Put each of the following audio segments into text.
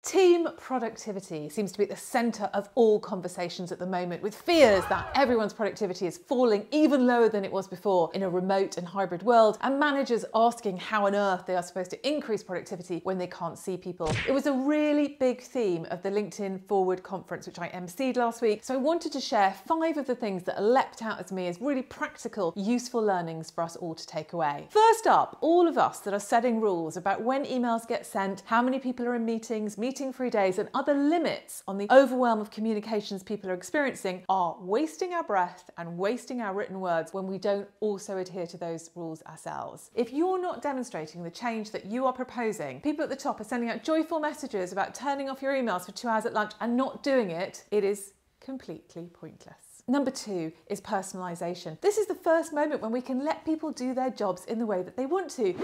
Team productivity seems to be at the centre of all conversations at the moment, with fears that everyone's productivity is falling even lower than it was before in a remote and hybrid world, and managers asking how on earth they are supposed to increase productivity when they can't see people. It was a really big theme of the LinkedIn Forward conference, which I emceed last week, so I wanted to share 5 of the things that leapt out at me as really practical, useful learnings for us all to take away. First up, all of us that are setting rules about when emails get sent, how many people are in meetings, meeting-free days, and other limits on the overwhelm of communications people are experiencing are wasting our breath and wasting our written words when we don't also adhere to those rules ourselves. If you're not demonstrating the change that you are proposing, people at the top are sending out joyful messages about turning off your emails for 2 hours at lunch and not doing it, it is completely pointless. Number 2 is personalisation. This is the first moment when we can let people do their jobs in the way that they want to.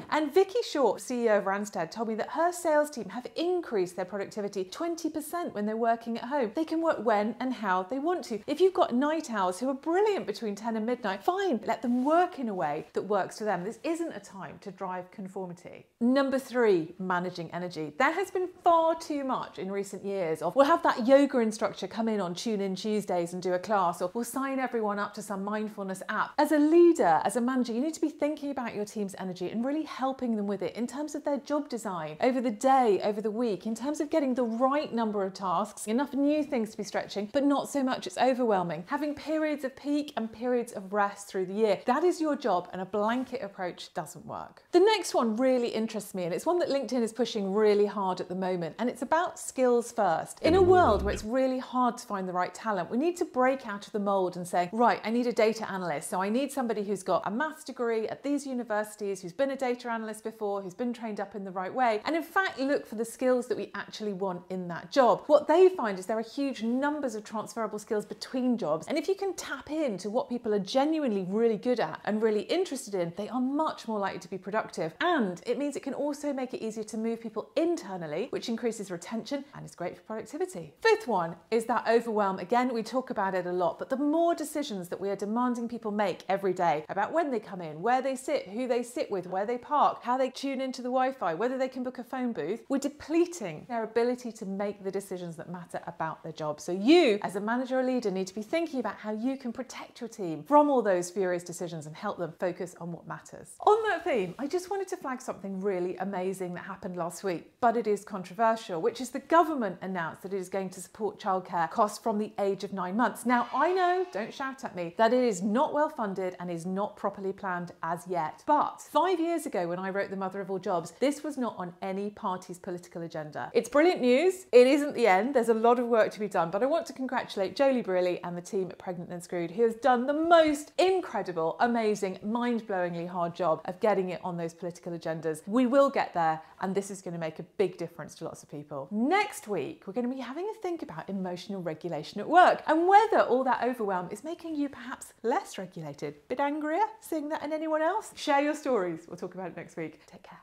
And Vicky Short, CEO of Randstad, told me that her sales team have increased their productivity 20% when they're working at home. They can work when and how they want to. If you've got night owls who are brilliant between 10 and midnight, fine, let them work in a way that works for them. This isn't a time to drive conformity. Number 3, managing energy. There has been far too much in recent years of we'll have that yoga instructor come in on Tune In Tuesdays and do a class, or we'll sign everyone up to some mindfulness app. As a leader, as a manager, you need to be thinking about your team's energy and really helping them with it in terms of their job design, over the day, over the week, in terms of getting the right number of tasks, enough new things to be stretching, but not so much it's overwhelming. Having periods of peak and periods of rest through the year. That is your job, and a blanket approach doesn't work. The next one really interests me, and it's one that LinkedIn is pushing really hard at the moment, and it's about skills first. In a world where it's really hard to find the right talent, we need to break out of the mold and say, right, I need a data analyst, so I need somebody who's got a maths degree at these universities, who's been a data analyst before, who's been trained up in the right way, and in fact look for the skills that we actually want in that job. What they find is there are huge numbers of transferable skills between jobs, and if you can tap into what people are genuinely really good at and really interested in, they are much more likely to be productive. And it means it can also make it easier to move people internally, which increases retention and is great for productivity. 5th one is that overwhelm. Again, we talk about it a lot, but the more decisions that we are demanding people make every day about when they come in, where they sit, who they sit with, where they park, how they tune into the Wi-Fi, whether they can book a phone booth, we're depleting their ability to make the decisions that matter about their job. So you, as a manager or leader, need to be thinking about how you can protect your team from all those furious decisions and help them focus on what matters. On that theme, I just wanted to flag something really amazing that happened last week, but it is controversial, which is the government announced that it is going to support childcare costs from the age of 9 months. Now, I know, don't shout at me, that it is not well funded and is not properly planned as yet. But 5 years ago, when I wrote The Mother of All Jobs, this was not on any party's political agenda. It's brilliant news. It isn't the end. There's a lot of work to be done, but I want to congratulate Jolie Briley and the team at Pregnant and Screwed, who has done the most incredible, amazing, mind-blowingly hard job of getting it on those political agendas. We will get there, and this is going to make a big difference to lots of people. Next week, we're going to be having a think about emotional regulation at work and whether all that overwhelm is making you perhaps less regulated. Bit angrier seeing that in anyone else? Share your stories. We'll talk about it next week. Take care.